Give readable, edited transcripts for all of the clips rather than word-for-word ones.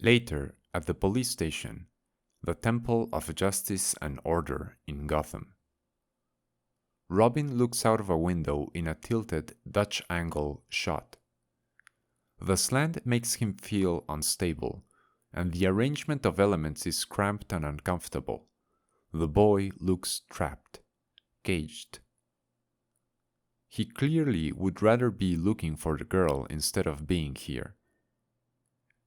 Later, at the police station, the Temple of Justice and Order in Gotham. Robin looks out of a window in a tilted Dutch angle shot. The slant makes him feel unstable, and the arrangement of elements is cramped and uncomfortable. The boy looks trapped, caged. He clearly would rather be looking for the girl instead of being here.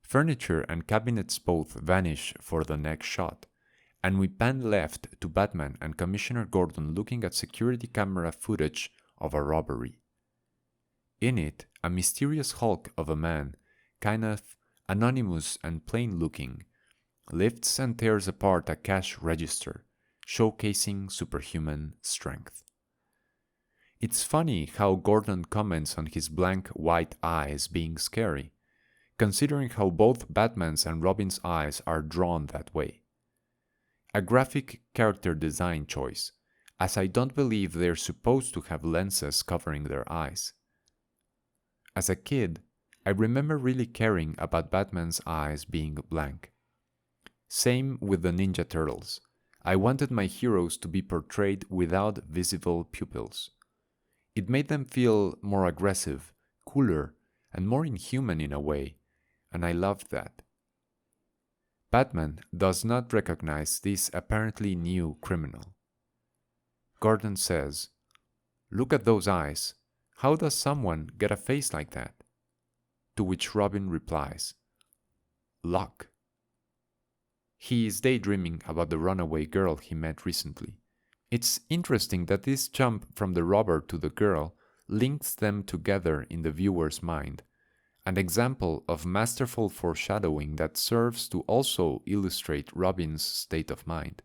Furniture and cabinets both vanish for the next shot, and we pan left to Batman and Commissioner Gordon looking at security camera footage of a robbery. In it, a mysterious hulk of a man, kind of anonymous and plain-looking, lifts and tears apart a cash register, showcasing superhuman strength. It's funny how Gordon comments on his blank white eyes being scary, considering how both Batman's and Robin's eyes are drawn that way. A graphic character design choice, as I don't believe they're supposed to have lenses covering their eyes. As a kid, I remember really caring about Batman's eyes being blank. Same with the Ninja Turtles. I wanted my heroes to be portrayed without visible pupils. It made them feel more aggressive, cooler, and more inhuman in a way, and I loved that. Batman does not recognize this apparently new criminal. Gordon says, "Look at those eyes. How does someone get a face like that?" To which Robin replies, "Luck." He is daydreaming about the runaway girl he met recently. It's interesting that this jump from the robber to the girl links them together in the viewer's mind, an example of masterful foreshadowing that serves to also illustrate Robin's state of mind.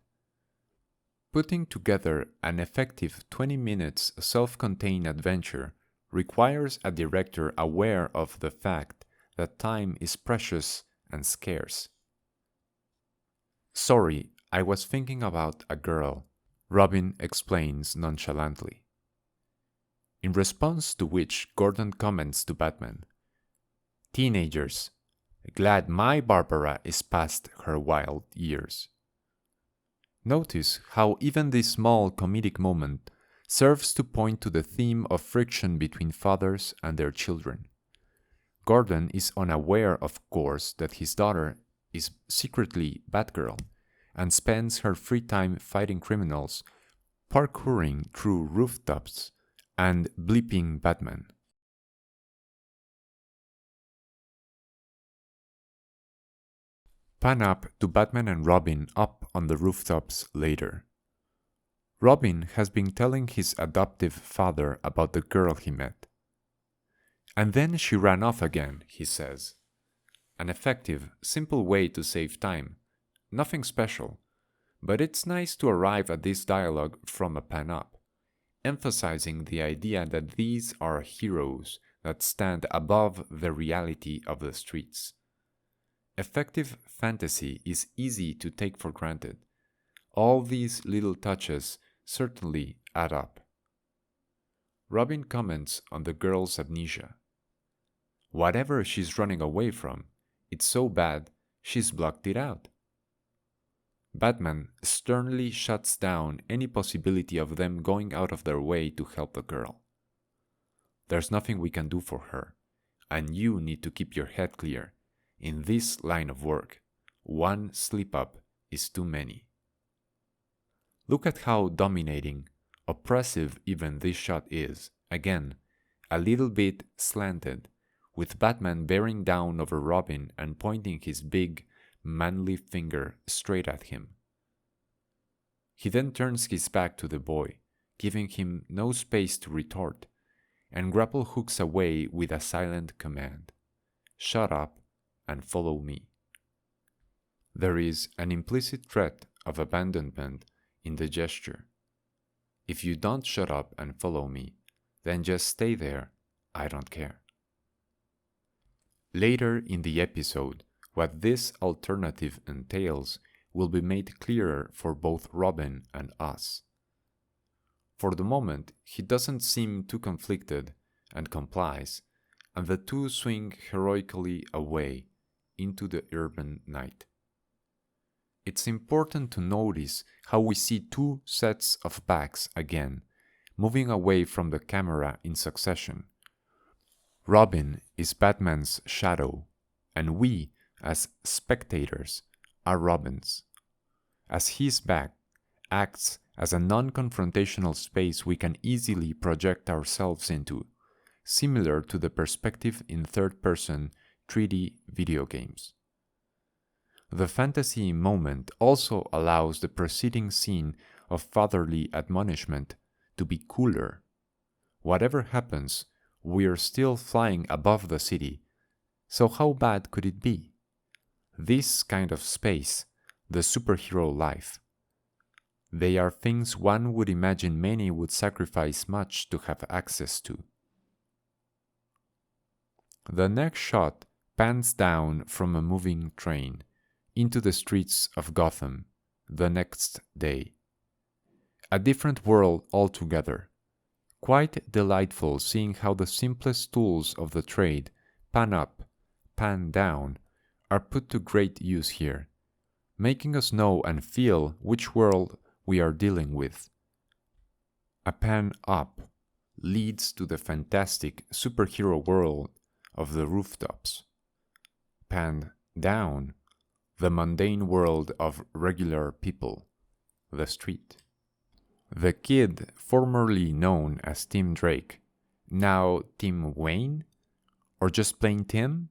Putting together an effective 20 minutes self-contained adventure requires a director aware of the fact that time is precious and scarce. "Sorry, I was thinking about a girl," Robin explains nonchalantly. In response to which Gordon comments to Batman, "Teenagers, glad my Barbara is past her wild years." Notice how even this small comedic moment serves to point to the theme of friction between fathers and their children. Gordon is unaware, of course, that his daughter is secretly Batgirl and spends her free time fighting criminals, parkouring through rooftops, and bleeping Batman. Pan up to Batman and Robin up on the rooftops later. Robin has been telling his adoptive father about the girl he met. "And then she ran off again," he says. An effective, simple way to save time. Nothing special, but it's nice to arrive at this dialogue from a pan up, emphasizing the idea that these are heroes that stand above the reality of the streets. Effective fantasy is easy to take for granted. All these little touches certainly add up. Robin comments on the girl's amnesia. "Whatever she's running away from, it's so bad she's blocked it out." Batman sternly shuts down any possibility of them going out of their way to help the girl. "There's nothing we can do for her, and you need to keep your head clear. In this line of work, one slip-up is too many." Look at how dominating, oppressive even this shot is, again, a little bit slanted, with Batman bearing down over Robin and pointing his big, manly finger straight at him. He then turns his back to the boy, giving him no space to retort, and grapple hooks away with a silent command, "Shut up and follow me." There is an implicit threat of abandonment in the gesture. If you don't shut up and follow me, then just stay there, I don't care. Later in the episode, what this alternative entails will be made clearer for both Robin and us. For the moment, he doesn't seem too conflicted and complies, and the two swing heroically away into the urban night. It's important to notice how we see two sets of backs again, moving away from the camera in succession. Robin is Batman's shadow, and we, as spectators, are Robin's. As his back acts as a non-confrontational space we can easily project ourselves into, similar to the perspective in third-person 3D video games. The fantasy moment also allows the preceding scene of fatherly admonishment to be cooler. Whatever happens, we're still flying above the city, so how bad could it be? This kind of space, the superhero life, they are things one would imagine many would sacrifice much to have access to. The next shot pans down from a moving train into the streets of Gotham the next day. A different world altogether. Quite delightful seeing how the simplest tools of the trade, pan up, pan down, are put to great use here, making us know and feel which world we are dealing with. A pan up leads to the fantastic superhero world of the rooftops. Pan down, the mundane world of regular people, the street. The kid formerly known as Tim Drake, now Tim Wayne, or just plain Tim,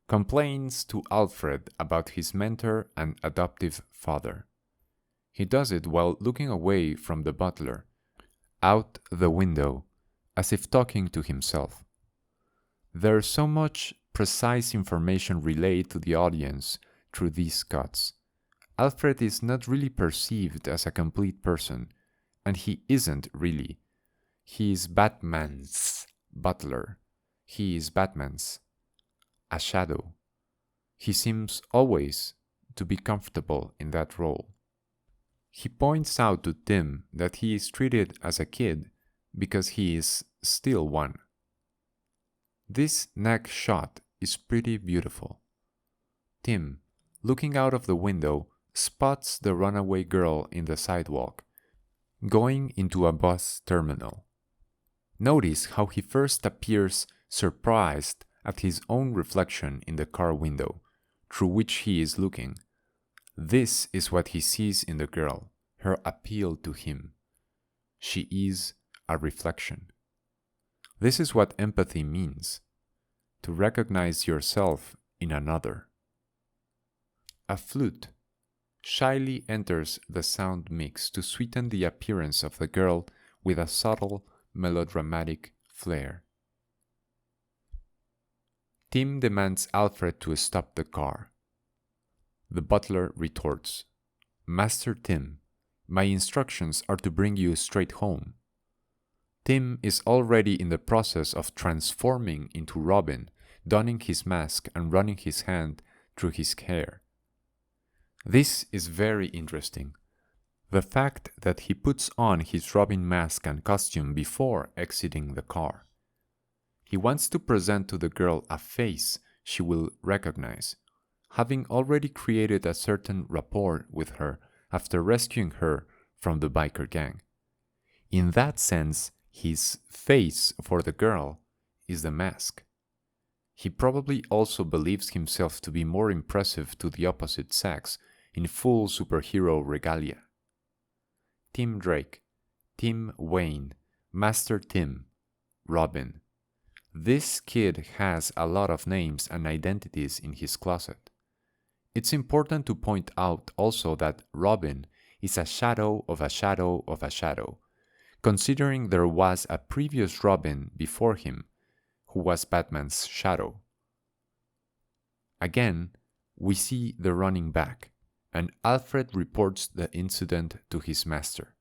complains to Alfred about his mentor and adoptive father. He does it while looking away from the butler, out the window, as if talking to himself. There's so much precise information relayed to the audience through these cuts. Alfred is not really perceived as a complete person, and he isn't really. He is Batman's butler. He is Batman's a shadow. He seems always to be comfortable in that role. He points out to Tim that he is treated as a kid because he is still one. This next shot is pretty beautiful. Tim, looking out of the window, spots the runaway girl in the sidewalk, going into a bus terminal. Notice how he first appears surprised at his own reflection in the car window, through which he is looking. This is what he sees in the girl, her appeal to him. She is a reflection. This is what empathy means, to recognize yourself in another. A flute shyly enters the sound mix to sweeten the appearance of the girl with a subtle, melodramatic flair. Tim demands Alfred to stop the car. The butler retorts, "Master Tim, my instructions are to bring you straight home." Tim is already in the process of transforming into Robin, donning his mask and running his hand through his hair. This is very interesting. The fact that he puts on his Robin mask and costume before exiting the car. He wants to present to the girl a face she will recognize, having already created a certain rapport with her after rescuing her from the biker gang. In that sense, his face for the girl is the mask. He probably also believes himself to be more impressive to the opposite sex in full superhero regalia. Tim Drake, Tim Wayne, Master Tim, Robin. This kid has a lot of names and identities in his closet. It's important to point out also that Robin is a shadow of a shadow of a shadow, considering there was a previous Robin before him, who was Batman's shadow. Again, we see the running back, and Alfred reports the incident to his master.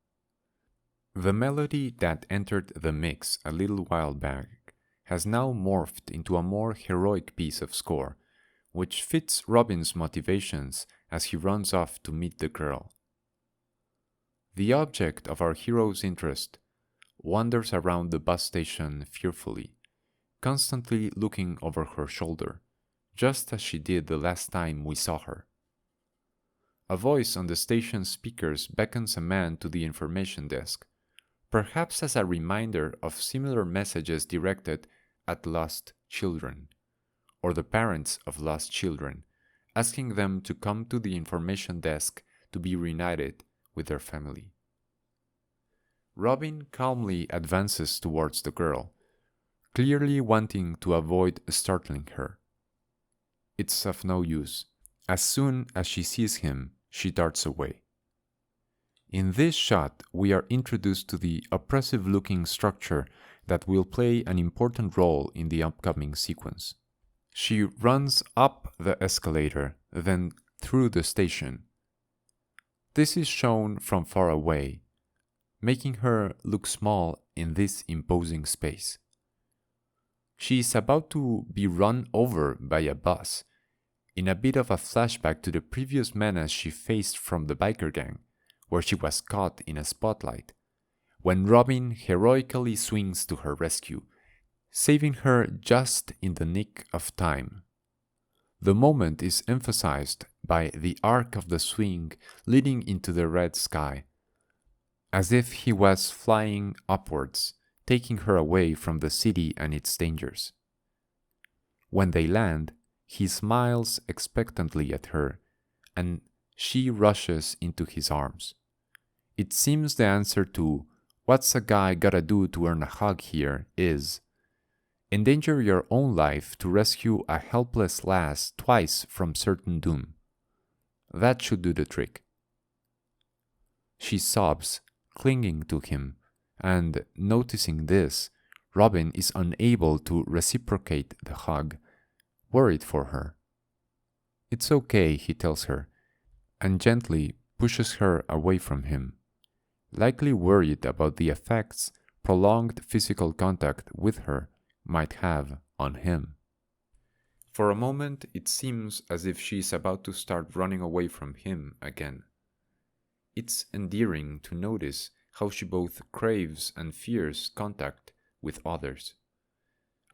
The melody that entered the mix a little while back has now morphed into a more heroic piece of score, which fits Robin's motivations as he runs off to meet the girl. The object of our hero's interest wanders around the bus station fearfully, constantly looking over her shoulder, just as she did the last time we saw her. A voice on the station speakers beckons a man to the information desk, perhaps as a reminder of similar messages directed at lost children, or the parents of lost children, asking them to come to the information desk to be reunited with their family. Robin calmly advances towards the girl, clearly wanting to avoid startling her. It's of no use. As soon as she sees him, she darts away. In this shot, we are introduced to the oppressive-looking structure that will play an important role in the upcoming sequence. She runs up the escalator, then through the station. This is shown from far away, making her look small in this imposing space. She is about to be run over by a bus, in a bit of a flashback to the previous menace she faced from the biker gang, where she was caught in a spotlight, when Robin heroically swings to her rescue, saving her just in the nick of time. The moment is emphasized by the arc of the swing leading into the red sky, as if he was flying upwards, taking her away from the city and its dangers. When they land, he smiles expectantly at her, and she rushes into his arms. It seems the answer to "What's a guy gotta do to earn a hug here?" is endanger your own life to rescue a helpless lass twice from certain doom. That should do the trick. She sobs, clinging to him, and noticing this, Robin is unable to reciprocate the hug, worried for her. It's okay, he tells her, and gently pushes her away from him, likely worried about the effects prolonged physical contact with her might have on him. For a moment, it seems as if she is about to start running away from him again. It's endearing to notice how she both craves and fears contact with others.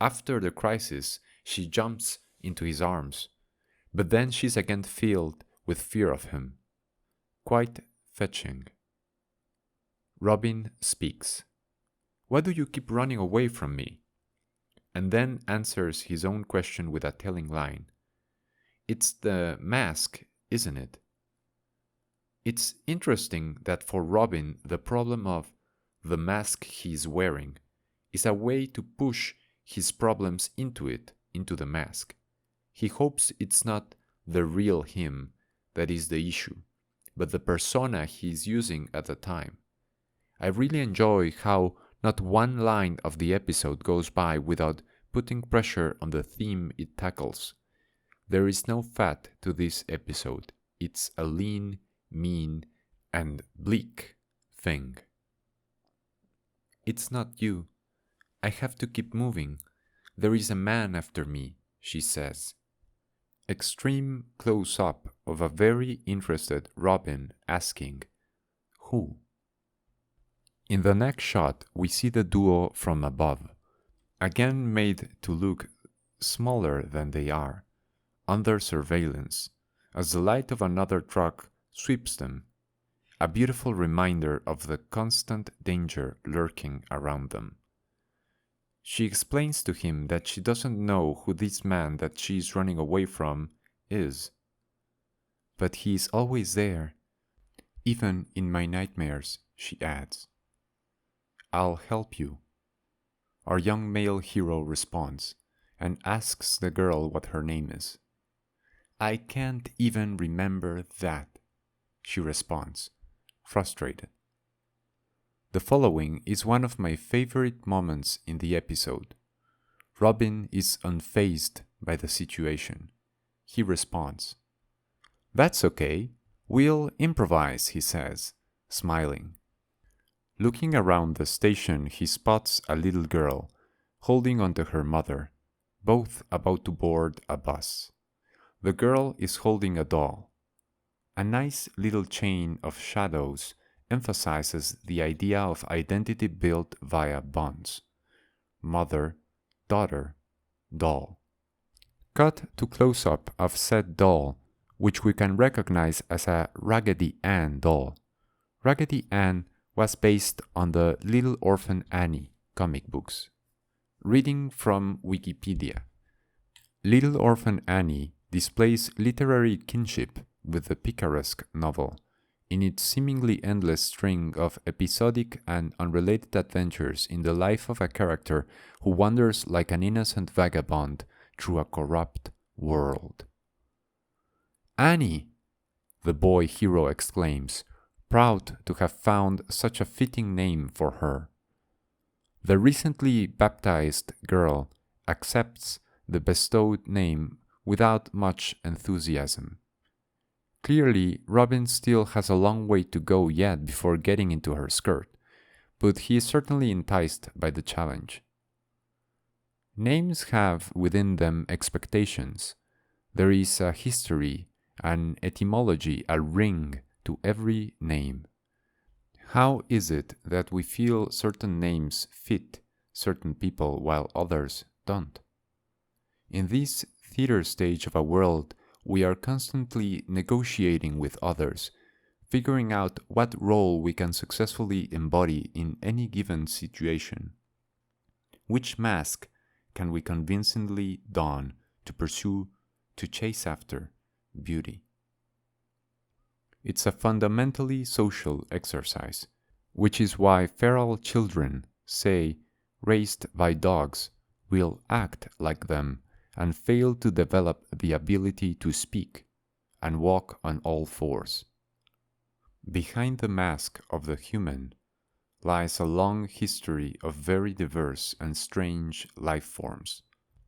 After the crisis, she jumps into his arms, but then she's again filled with fear of him. Quite fetching. Robin speaks. "Why do you keep running away from me?" And then answers his own question with a telling line. "It's the mask, isn't it?" It's interesting that for Robin, the problem of the mask he's wearing is a way to push his problems into the mask. He hopes it's not the real him that is the issue, but the persona he's using at the time. I really enjoy how not one line of the episode goes by without putting pressure on the theme it tackles. There is no fat to this episode. It's a lean, mean, and bleak thing. "It's not you. I have to keep moving. There is a man after me," she says. Extreme close-up of a very interested Robin asking, "Who?" In the next shot, we see the duo from above, again made to look smaller than they are, under surveillance, as the light of another truck sweeps them, a beautiful reminder of the constant danger lurking around them. She explains to him that she doesn't know who this man that she is running away from is, but he is always there, even in my nightmares, she adds. "I'll help you." Our young male hero responds and asks the girl what her name is. "I can't even remember that," she responds, frustrated. The following is one of my favorite moments in the episode. Robin is unfazed by the situation. He responds, "That's okay. We'll improvise," he says, smiling. Looking around the station, he spots a little girl holding onto her mother, both about to board a bus. The girl is holding a doll. A nice little chain of shadows emphasizes the idea of identity built via bonds: mother, daughter, doll. Cut to close-up of said doll, which we can recognize as a Raggedy Ann doll. Raggedy Ann was based on the Little Orphan Annie comic books. Reading from Wikipedia. Little Orphan Annie displays literary kinship with the picaresque novel in its seemingly endless string of episodic and unrelated adventures in the life of a character who wanders like an innocent vagabond through a corrupt world. "Annie!" the boy hero exclaims, proud to have found such a fitting name for her. The recently baptized girl accepts the bestowed name without much enthusiasm. Clearly, Robin still has a long way to go yet before getting into her skirt, but he is certainly enticed by the challenge. Names have within them expectations. There is a history, an etymology, a ring to every name. How is it that we feel certain names fit certain people while others don't? In this theater stage of a world, we are constantly negotiating with others, figuring out what role we can successfully embody in any given situation. Which mask can we convincingly don to pursue, to chase after beauty? It's a fundamentally social exercise, which is why feral children, say, raised by dogs, will act like them and fail to develop the ability to speak and walk on all fours. Behind the mask of the human lies a long history of very diverse and strange life forms.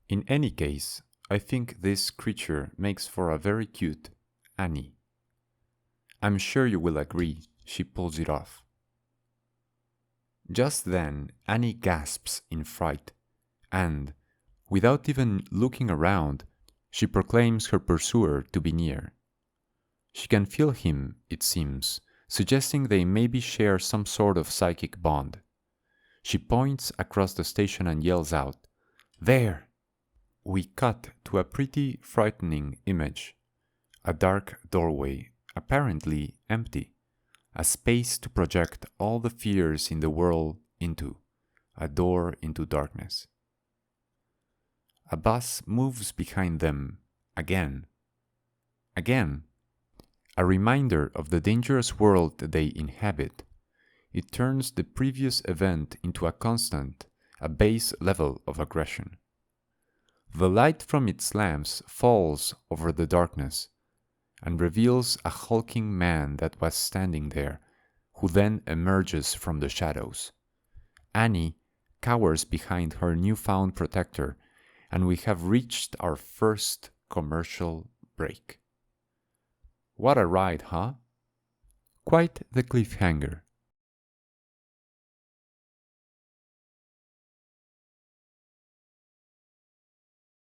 In any case, I think this creature makes for a very cute Annie. I'm sure you will agree, she pulls it off. Just then, Annie gasps in fright, and, without even looking around, she proclaims her pursuer to be near. She can feel him, it seems, suggesting they maybe share some sort of psychic bond. She points across the station and yells out, "There!" We cut to a pretty frightening image. A dark doorway, apparently empty, a space to project all the fears in the world into, a door into darkness. A bus moves behind them, again. Again. A reminder of the dangerous world that they inhabit. It turns the previous event into a constant, a base level of aggression. The light from its lamps falls over the darkness and reveals a hulking man that was standing there, who then emerges from the shadows. Annie cowers behind her newfound protector, and we have reached our first commercial break. What a ride, huh? Quite the cliffhanger.